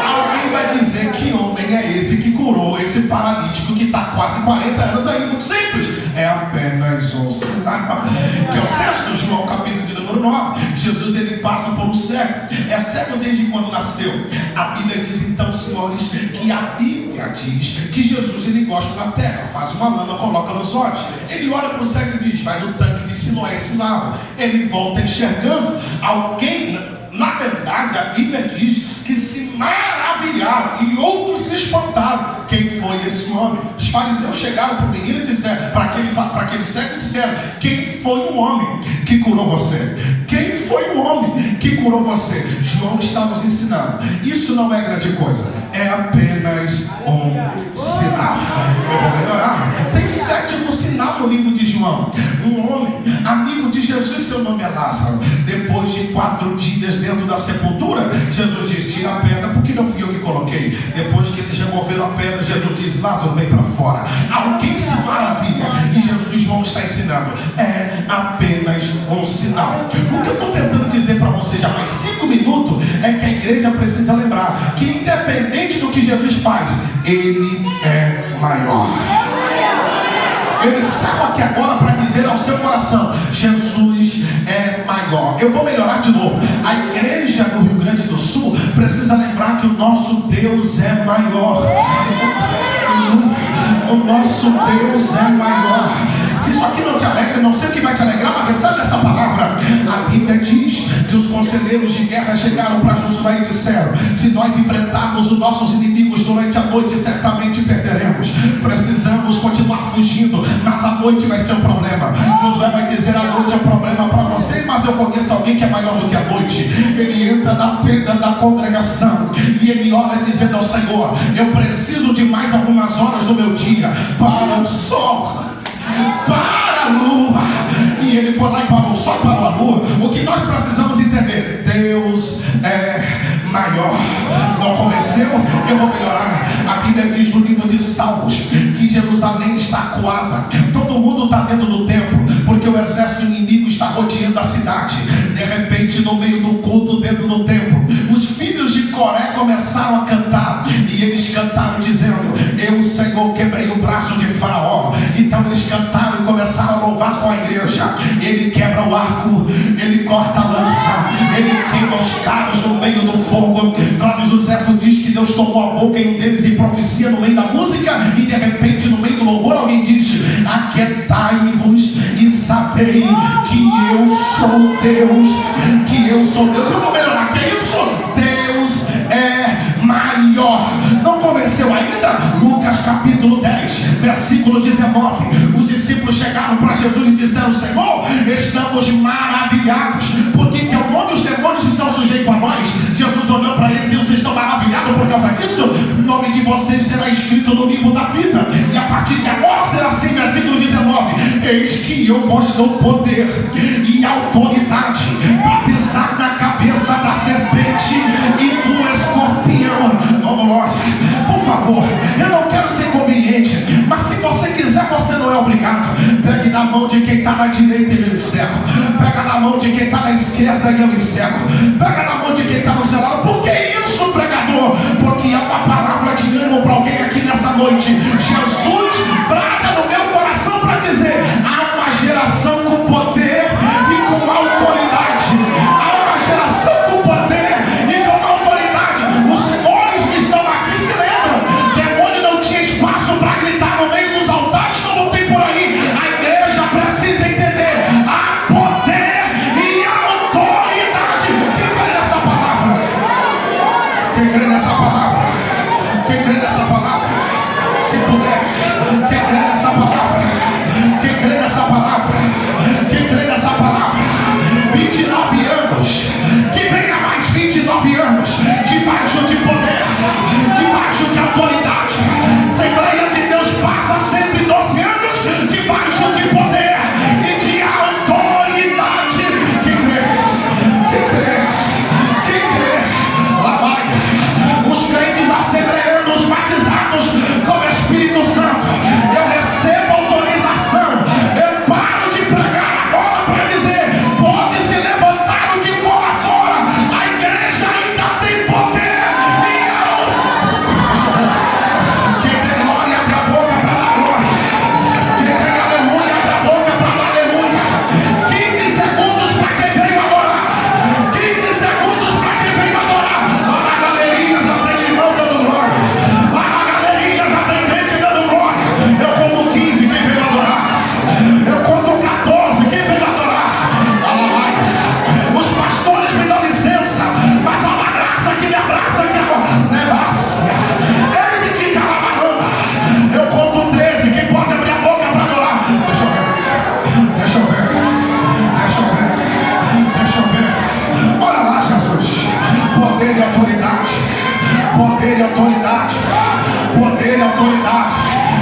[SPEAKER 3] Alguém vai dizer: que homem é esse que curou esse paralítico que está quase 40 anos aí? Muito simples, é apenas um sinal. Que é o 6 João, capítulo de número 9. Jesus, ele passa por um cego. É cego desde quando nasceu. A Bíblia diz então, senhores, que a Bíblia diz que Jesus, ele gosta da terra, faz uma lama, coloca nos olhos. Ele olha para o cego e diz: vai no tanque de Siloé e se lava. Ele volta enxergando. Alguém, na verdade, a Bíblia diz que se maravilharam e outros se espantaram. Quem foi esse homem? Os fariseus chegaram para o menino e disseram, para aquele cego, e disseram: quem foi o homem que curou você? Quem foi o homem que curou você? João está nos ensinando: isso não é grande coisa, é apenas um sinal. Eu vou melhorar. Tem um 7º sinal no livro de João. Um homem, amigo de Jesus, seu nome é Lázaro. Depois de 4 dias dentro da sepultura, Jesus diz: tira a pedra, porque não fui eu que coloquei. Depois que eles removeram a pedra, Jesus diz: Lázaro, vem para fora. Alguém se maravilha, e Jesus, João está ensinando: é apenas um sinal. O que eu estou tentando dizer para você já faz 5 minutos é que a igreja precisa lembrar que, independente do que Jesus faz, ele é maior. Eu encerro aqui agora para dizer ao seu coração: Jesus é maior. Eu vou melhorar de novo. A igreja do Rio Grande do Sul precisa lembrar que o nosso Deus é maior. O nosso Deus é maior. Se isso aqui não te alegra, não sei o que vai te alegrar, mas recebe essa palavra. A Bíblia diz que os conselheiros de guerra chegaram para Josué e disseram: se nós enfrentarmos os nossos inimigos durante a noite, certamente perderemos. Precisamos continuar fugindo, mas a noite vai ser um problema. Josué vai dizer: a noite é um problema para você, mas eu conheço alguém que é maior do que a noite. Ele entra na tenda da congregação e ele ora dizendo ao Senhor: eu preciso de mais algumas horas do meu dia para o sol, para a lua. E ele foi lá e parou o sol, parou a lua. O que nós precisamos entender: Deus é maior. Não convenceu? Eu vou melhorar. A Bíblia diz no livro de Salmos que Jerusalém está acuada. Todo mundo está dentro do templo, porque o exército inimigo está rodeando a cidade. De repente, no meio do culto, dentro do templo, os filhos de Coré começaram a cantar. E eles cantaram dizendo: eu, Senhor, quebrei o braço de Faraó. Então eles cantaram e começaram a louvar com a igreja. Ele quebra o arco, ele corta a lança, ele queima os carros no meio do fogo. Flávio Josefo diz que Deus tomou a boca em um deles e profecia no meio da música. E de repente, no meio do louvor, alguém diz: aquietai-vos e sabei que eu sou Deus. Que eu sou Deus. Eu vou melhorar. Que é isso? Deus é maior. Não convenceu ainda? Lucas capítulo 10, versículo 19. Os discípulos chegaram para Jesus e disseram: Senhor, estamos maravilhados, porque em teu nome os demônios estão sujeitos a nós. Jesus olhou para eles e disse: vocês estão maravilhados por causa disso? O nome de vocês será escrito no livro da vida, e a partir de agora será assim. Versículo 19: eis que eu vos dou poder e autoridade para pisar na cabeça da serpente e do escorpião. Oh, glória. Por favor, eu não quero ser conveniente, mas se você quiser, você não é obrigado. Pegue na mão de quem está na direita e eu encerro. Pega na mão de quem está na esquerda e eu encerro. Pega na mão de quem está no celular. Por que isso, pregador? Porque é uma palavra de ânimo para alguém aqui nessa noite. Jesus braga no meu coração para dizer: há uma geração com poder e com autoridade. Há uma geração com poder e com autoridade. Os senhores que estão aqui se lembram: demônio não tinha espaço para gritar no meio dos altares como tem por aí. A igreja precisa entender: há poder e autoridade. Quem crê nessa palavra? Quem crê nessa palavra? Quem crê nessa palavra? Se puder, quem crê nessa palavra? Quem crê nessa palavra? Quem crê nessa palavra? 29 anos, que venha mais 29 anos, debaixo de poder, debaixo de autoridade. Assembleia de Deus passa 112 anos, debaixo de poder e de autoridade. Quem crê? Quem crê? Quem crê? Lá vai os crentes assembleanos batizados com o Espírito Santo. Eu recebo autorização. Eu paro de pregar agora para dizer: pode se levantar o que for lá fora. A igreja ainda tem poder e quem tem glória, abre a boca para dar glória. Quem tem aleluia, abre a boca para dar aleluia. 15 segundos para quem veio adorar. 15 segundos para quem veio adorar. Lá na galeria já tem irmão dando glória. Lá na galeria já tem crente dando glória. Eu conto 15, quem veio adorar. Eu conto 14, quem veio adorar. Lá vai. Os pastores me dão licença, mas há uma graça que me abraça aqui agora. Nevácia. Ele me diga lá, banana. Eu conto 13, quem pode abrir a boca para adorar. Deixa eu ver. Deixa eu ver. Deixa eu ver. Deixa eu ver. Olha lá, Jesus. Poder e autoridade. Poder e autoridade. Poder e autoridade.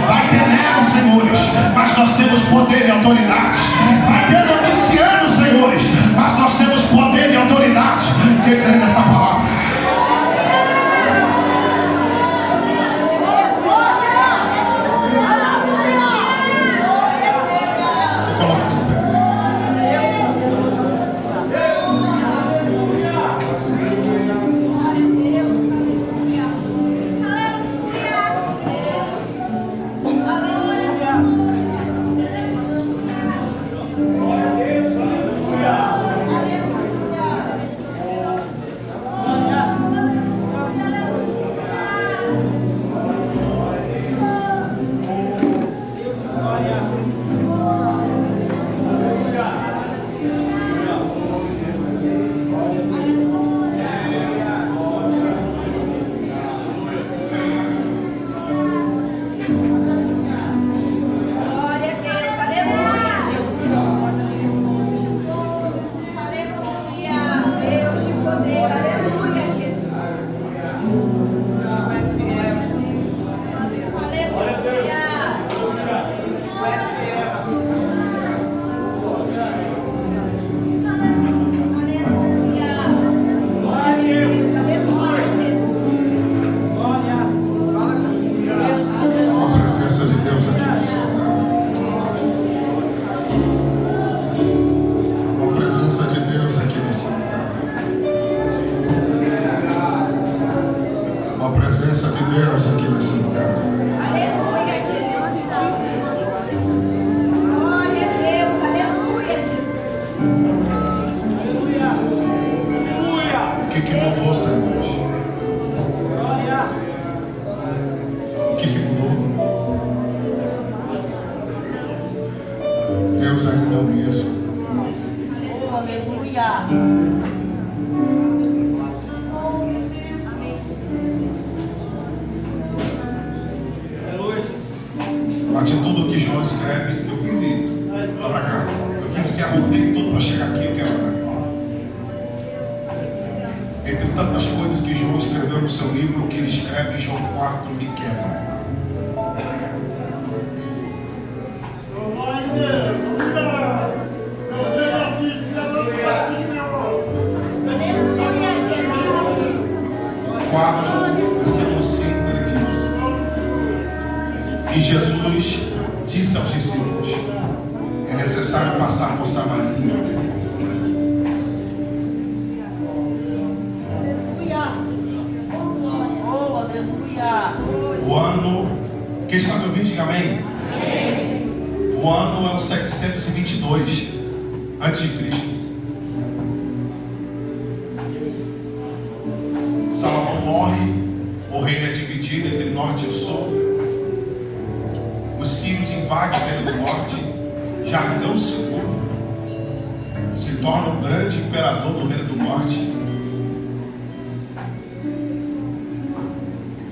[SPEAKER 3] Vai ter nego, senhores, mas nós temos poder e autoridade. Vai ter domiciano, senhores, mas nós temos poder e autoridade. Quem crê nessa palavra? Você coloca de pé.
[SPEAKER 1] roteiro todo para chegar aqui, eu quero orar. Entre tantas coisas que João escreveu no seu livro, o que ele escreve em João 4 me quebra. Versículo 5, ele diz: e Jesus disse aos discípulos: é necessário passar por Samaria. O ano, quem está me ouvindo, diga amém. O ano é o 722 antes de Cristo. Salomão morre, o reino é dividido entre norte e sul. Os sírios invadem o reino do norte. Jardão II se torna o grande imperador do reino do norte.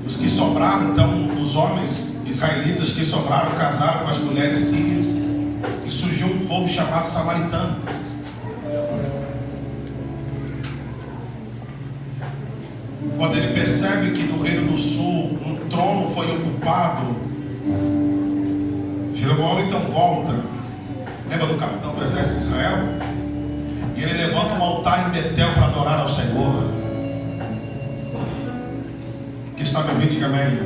[SPEAKER 1] Os que sobraram, então, os homens israelitas que sobraram, casaram com as mulheres sírias, e surgiu um povo chamado samaritano. Quando ele percebe que no reino do sul um trono foi ocupado, Jeroboão então volta. Lembra do capitão do exército de Israel? E ele levanta um altar em Betel para adorar ao Senhor. Que está me ouvindo, diga amém.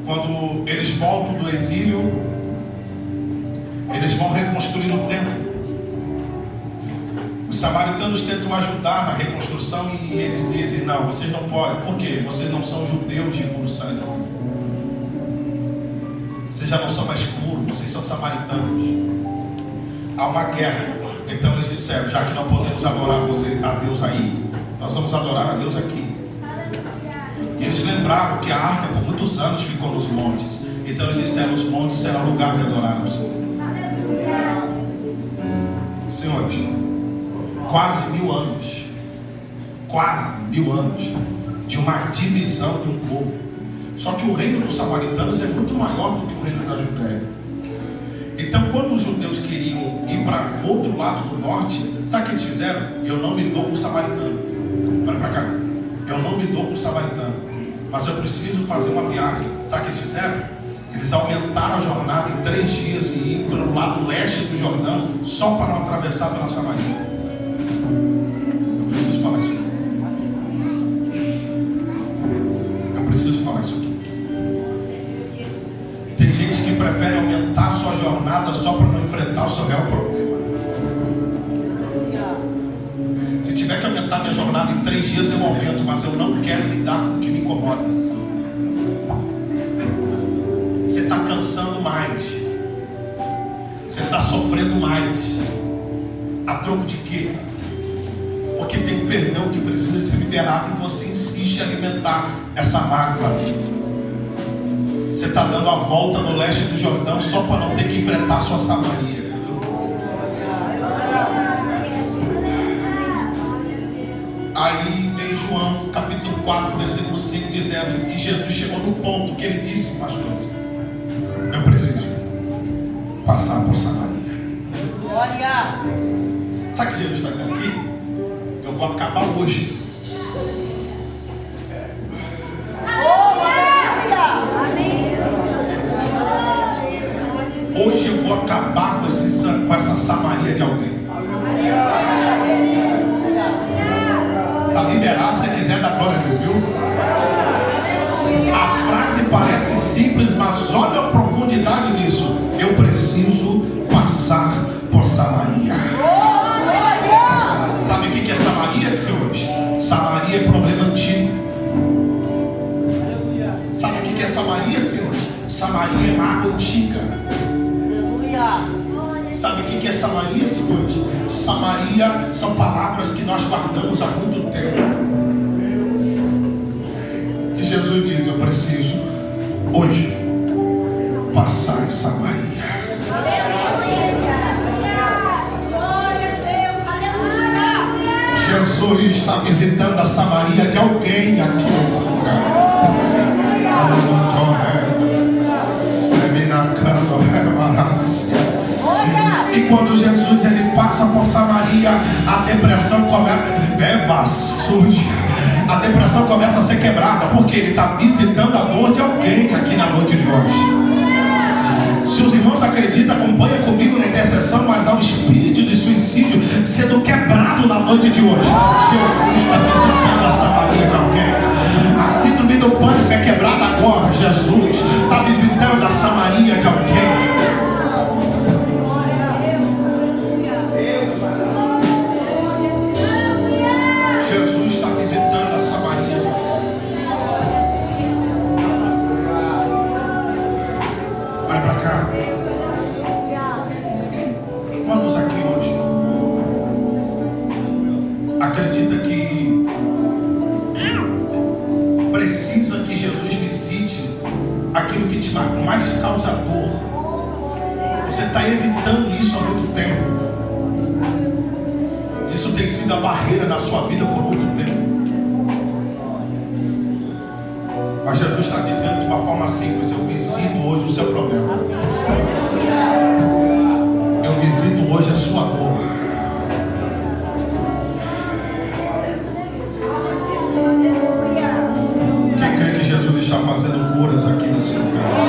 [SPEAKER 1] Quando eles voltam do exílio, eles vão reconstruir o templo. Os samaritanos tentam ajudar na reconstrução e eles dizem: não, vocês não podem. Por quê? Vocês não são judeus de puro sangue. Vocês já não são mais puros, vocês são samaritanos. Há uma guerra. Então eles disseram: já que não podemos adorar a Deus aí, nós vamos adorar a Deus aqui. E eles lembraram que a arca por muitos anos ficou nos montes. Então eles disseram: os montes serão lugar de adorar o Senhor. Senhores, quase 1000 anos de uma divisão de um povo. Só que o reino dos samaritanos é muito maior do que o reino da Judéia. Então, quando os judeus queriam ir para outro lado do norte, sabe o que eles fizeram? Eu não me dou com o samaritano. Olha para cá. Eu não me dou com o samaritano, mas eu preciso fazer uma viagem. Sabe o que eles fizeram? Eles aumentaram a jornada em 3 dias e iam pelo lado leste do Jordão, só para não atravessar pela Samaria. Eu preciso falar isso aqui. Tem gente que prefere aumentar a sua jornada só para não enfrentar o seu real problema. Se tiver que aumentar minha jornada em 3 dias, eu aumento, mas eu não quero lidar com o que me incomoda. Você está cansando mais, você está sofrendo mais. A troco de quê? Porque tem um perdão que precisa ser liberado e você insiste em alimentar essa mágoa. Você está dando a volta no leste do Jordão só para não ter que enfrentar a sua Samaria. Aí vem João capítulo 4, versículo 5, dizendo que Jesus chegou no ponto que ele disse: pastor, eu preciso passar por Samaria.
[SPEAKER 2] Glória!
[SPEAKER 1] Sabe o que Jesus está dizendo aqui? Eu vou acabar hoje. Hoje eu vou acabar com essa Samaria de alguém. Está liberado, se quiser dar glória, viu? A frase parece simples, mas olha a profundidade disso. Eu preciso passar por Samaria. Sabe o que é Samaria, senhores? Samaria é problema antigo. Sabe o que é Samaria, senhores? Samaria é mágoa antiga. Sabe o que é Samaria, senhores? Samaria são palavras que nós guardamos há muito tempo. E Jesus diz: eu preciso hoje passar em Samaria. Jesus está visitando a Samaria de alguém aqui nesse lugar.
[SPEAKER 3] passa por Samaria, a depressão começa. A depressão começa a ser quebrada, porque ele está visitando a dor de alguém aqui na noite de hoje. Se os irmãos acreditam, acompanha comigo na intercessão, mas há um espírito de suicídio sendo quebrado na noite de hoje. Jesus está visitando a Samaria de alguém. A síndrome do pânico é quebrada agora. Jesus está visitando a Samaria de alguém. Jesus está visitando a Samaria de alguém. Olha para cá. Quantos aqui hoje acredita que precisa que Jesus visite aquilo que te mais causa dor? Você está evitando isso há muito tempo. Isso tem sido a barreira na sua vida por muito tempo. Mas Jesus está dizendo de uma forma simples: eu visito hoje o seu problema. Eu visito hoje a sua dor. Quem crê que Jesus está fazendo curas aqui nesse lugar?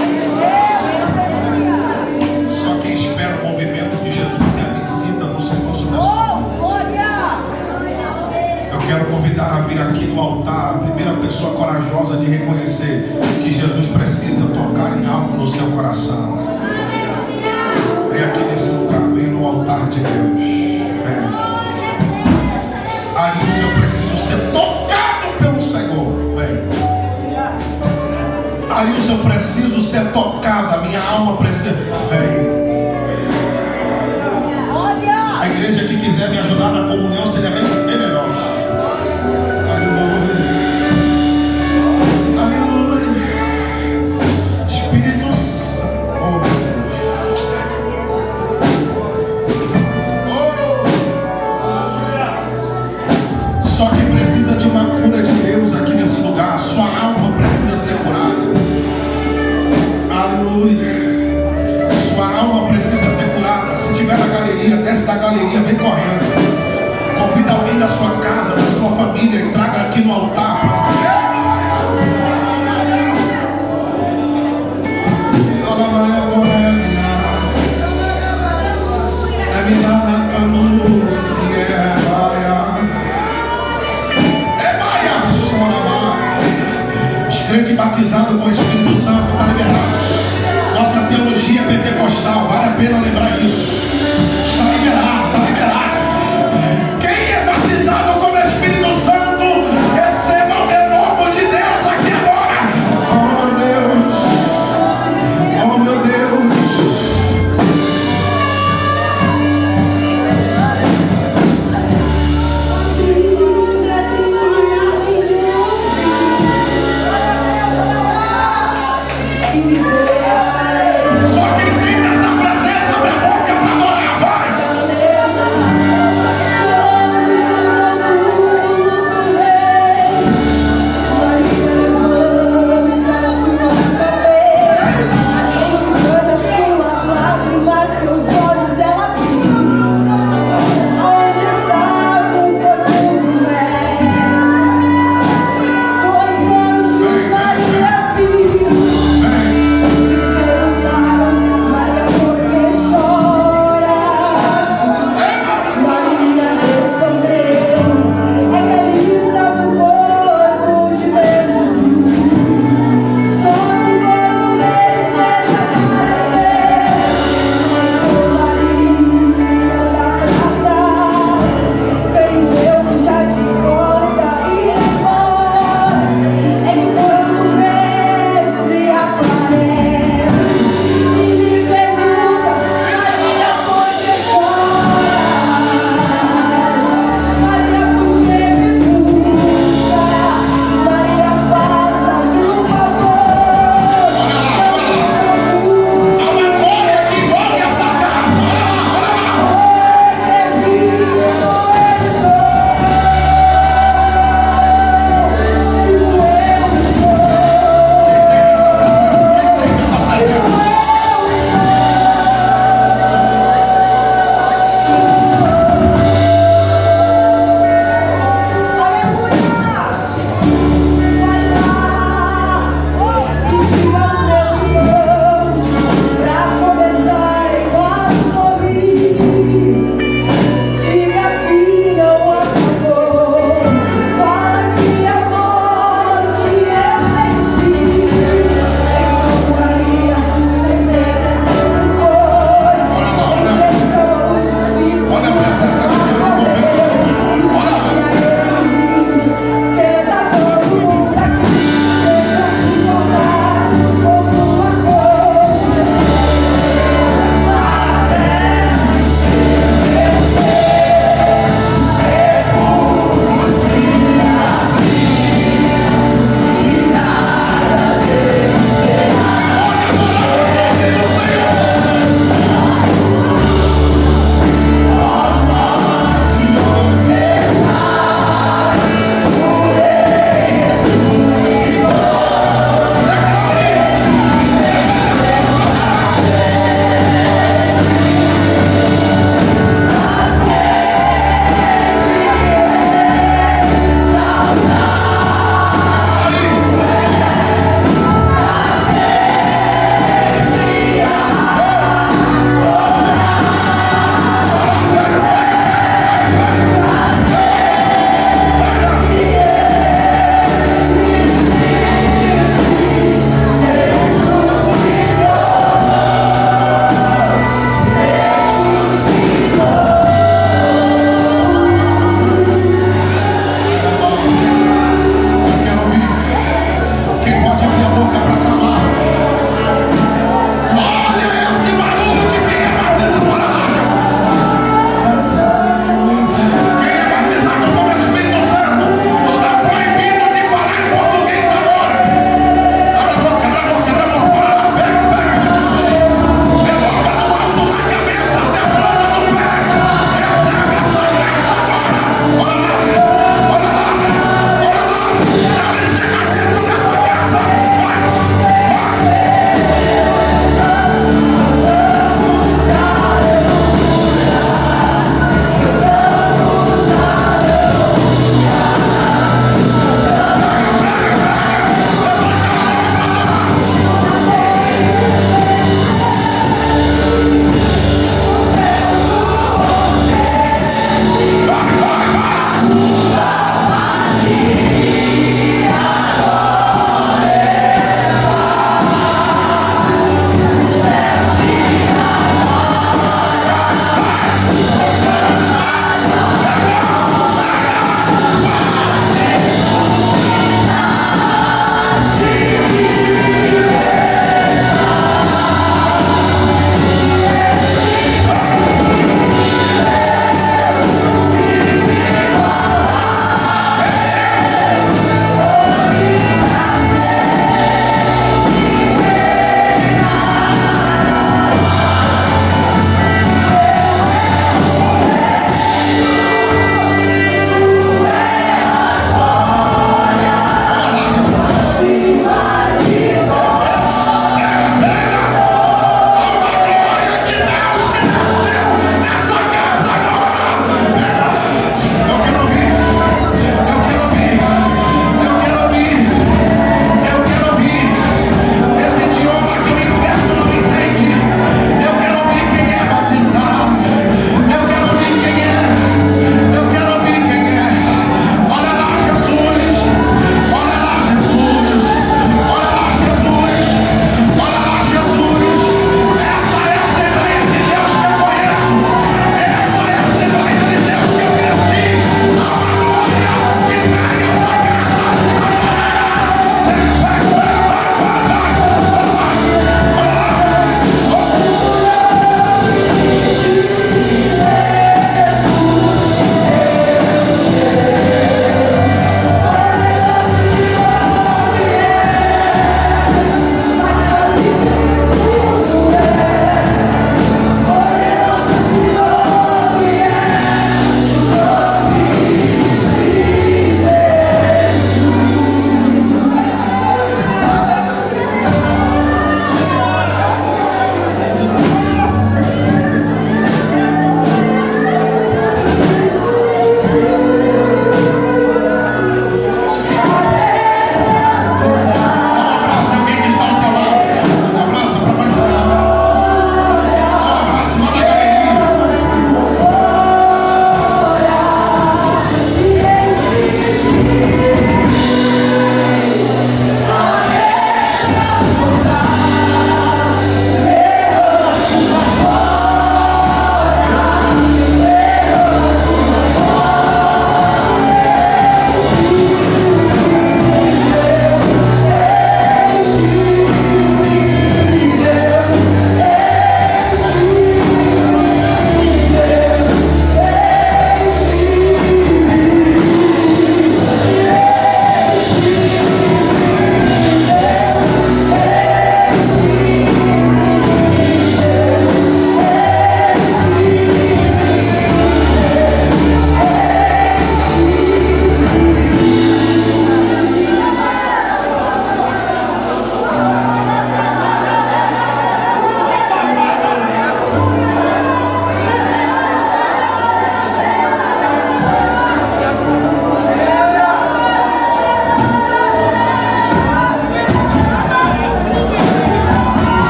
[SPEAKER 3] Só quem espera o movimento de Jesus e a visita no Senhor sobre a sua vida. Eu quero convidar a vir aqui no altar a primeira pessoa corajosa de reconhecer que Jesus precisa tocar em algo no seu coração. Vem aqui nesse lugar, vem no altar de Deus. Vem. Aí o Senhor precisa ser tocado pelo Senhor. Vem. Aí o Senhor preciso ser tocado, a minha alma precisa. Vem. A igreja que quiser me ajudar na comunhão seria bem melhor. Aleluia. Aleluia. Espírito Santo. Só que precisa de uma cura de Deus aqui nesse lugar. Sua alma precisa ser curada. Aleluia. Sua alma precisa ser curada. Se tiver na galeria, desce da galeria, vem correndo. Convida alguém da sua casa, da sua família, e traga aqui no altar. Os crentes batizados com o Espírito Santo estão liberados. Nossa teologia pentecostal, vale a pena lembrar isso. Está liberado, está liberado. Quem é batizado com o Espírito Santo, receba o renovo de Deus aqui agora. Oh meu Deus, oh meu Deus.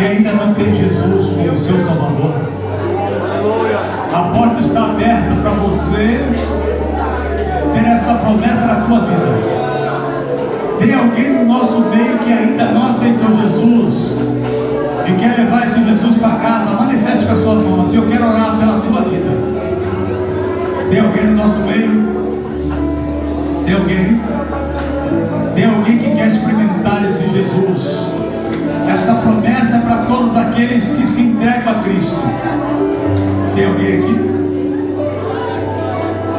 [SPEAKER 4] que ainda não tem Jesus como seu Salvador. A porta está aberta para você ter essa promessa na tua vida. Tem alguém no nosso meio que ainda não aceitou Jesus e quer levar esse Jesus para casa? Manifeste com a sua mão assim: eu quero orar pela tua vida. Tem alguém no nosso meio? Tem alguém? Tem alguém que quer experimentar esse Jesus? Essa promessa é para todos aqueles que se entregam a Cristo. Tem alguém aqui?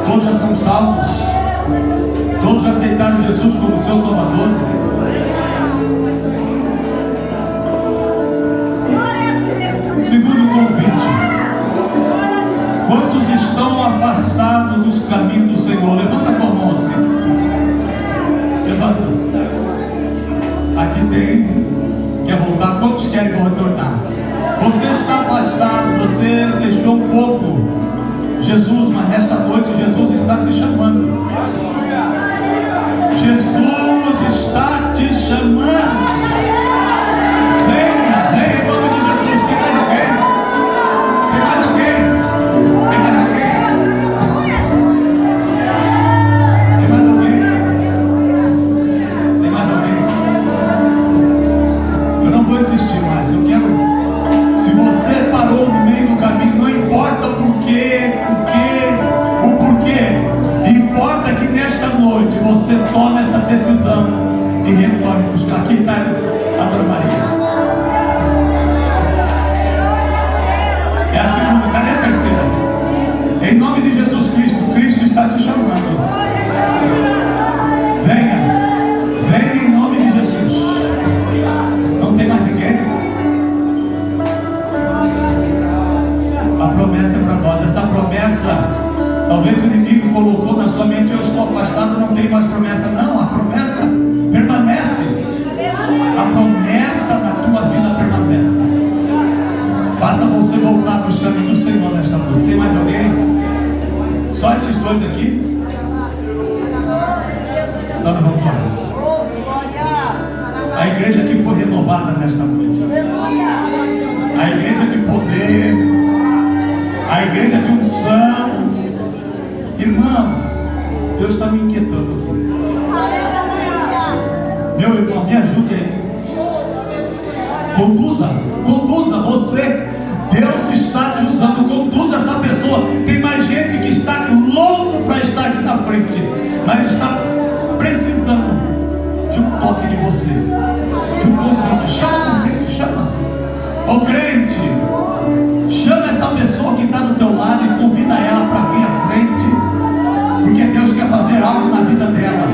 [SPEAKER 4] Todos já são salvos? Todos já aceitaram Jesus como seu Salvador? Segundo convite: quantos estão afastados dos caminhos do Senhor? Levanta a tua mão assim. Levanta. Aqui tem. Quer voltar? Todos querem retornar. Você está afastado, você deixou um pouco Jesus, mas nesta noite Jesus está te chamando. Jesus está te chamando. Venha, venha em nome de Jesus. Tem mais alguém? Tem mais alguém? Tem mais alguém? Tem mais alguém? Tem mais alguém? Eu não vou insistir mais. Eu quero. Se você parou no meio do caminho, não importa o porquê. Importa que nesta noite você tome essa decisão e retorne buscar. Aqui está a Dona Maria. É a segunda, cadê a terceira? Em nome de Jesus Cristo, Cristo está te chamando. Venha, venha em nome de Jesus. Não tem mais ninguém? A promessa é para nós. Essa promessa, talvez o inimigo colocou na sua mente: eu estou afastado, não tenho mais promessa. Não, a promessa permanece. A promessa na tua vida permanece. Basta você voltar para os caminhos do Senhor nesta noite. Tem mais alguém? Só esses dois aqui? Então nós vamos orar. A igreja que foi renovada nesta noite. A igreja de poder. A igreja de unção. Irmão, Deus está me inquietando aqui. Meu irmão, me ajude aí. Conduza você. Deus está te usando. Conduza essa pessoa. Tem mais gente que está louco para estar aqui na frente, mas está precisando de um toque de você, de um convite. Chama o crente, chama. Ô crente, chama essa pessoa que está do teu lado e convida ela para vir à frente, porque Deus quer fazer algo na vida dela.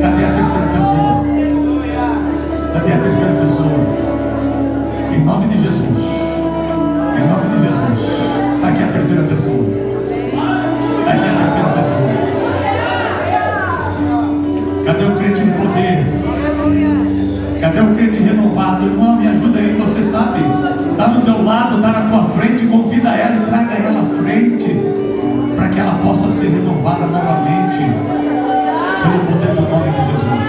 [SPEAKER 4] Cadê a terceira pessoa? Cadê a terceira pessoa? Em nome de Jesus. Em nome de Jesus. Aqui é a terceira pessoa. Aqui é a terceira pessoa. Cadê o crente no poder? Cadê o crente renovado? Irmão, me ajuda aí, você sabe. Está do teu lado, está na tua frente. Convida ela e traga ela à frente, para que ela possa ser renovada novamente pelo poder do nome de Jesus.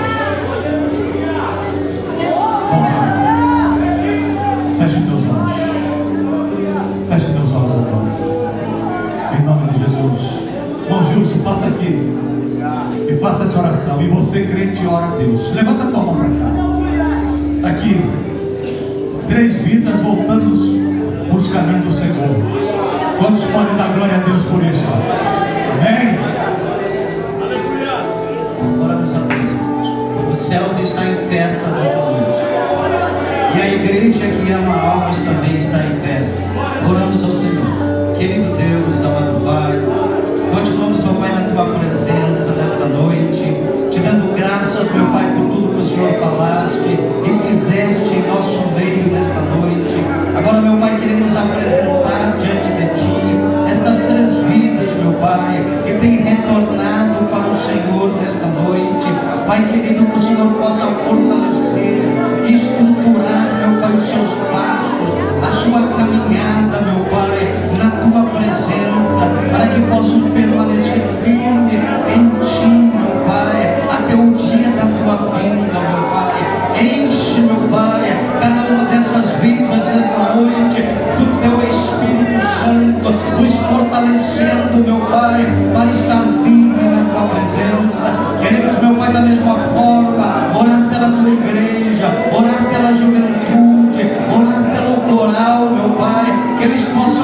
[SPEAKER 4] Feche teus olhos. Feche teus olhos agora. Em nome de Jesus. Irmão Gilson, passa aqui e faça essa oração. E você, crente, ora a Deus. Levanta a tua mão para cá. Aqui, 3 vidas voltando para os caminhos do Senhor. Quantos podem dar glória a Deus por isso? Amém?
[SPEAKER 5] Oramos a Deus. Os céus estão em festa nesta noite. E a igreja que ama almas também está em festa. Oramos ao Senhor. Querido Deus, amado Pai, continuamos, ó Pai, na Tua presença nesta noite, te dando graças, meu Pai, por tudo que o Senhor falaste e fizeste em nosso meio nesta noite. Agora, meu Pai, queremos apresentar diante de Ti estas 3 vidas, meu Pai, que têm retornado para o Senhor nesta noite. Pai querido, que o Senhor possa fortalecer, estruturar, meu Pai, os seus passos, a sua caminhada, meu Pai, na Tua presença, para que possam permanecer firme em Ti, meu Pai, até o dia da Tua vinda, meu Pai. Enche, meu Pai, cada uma dessas eles possam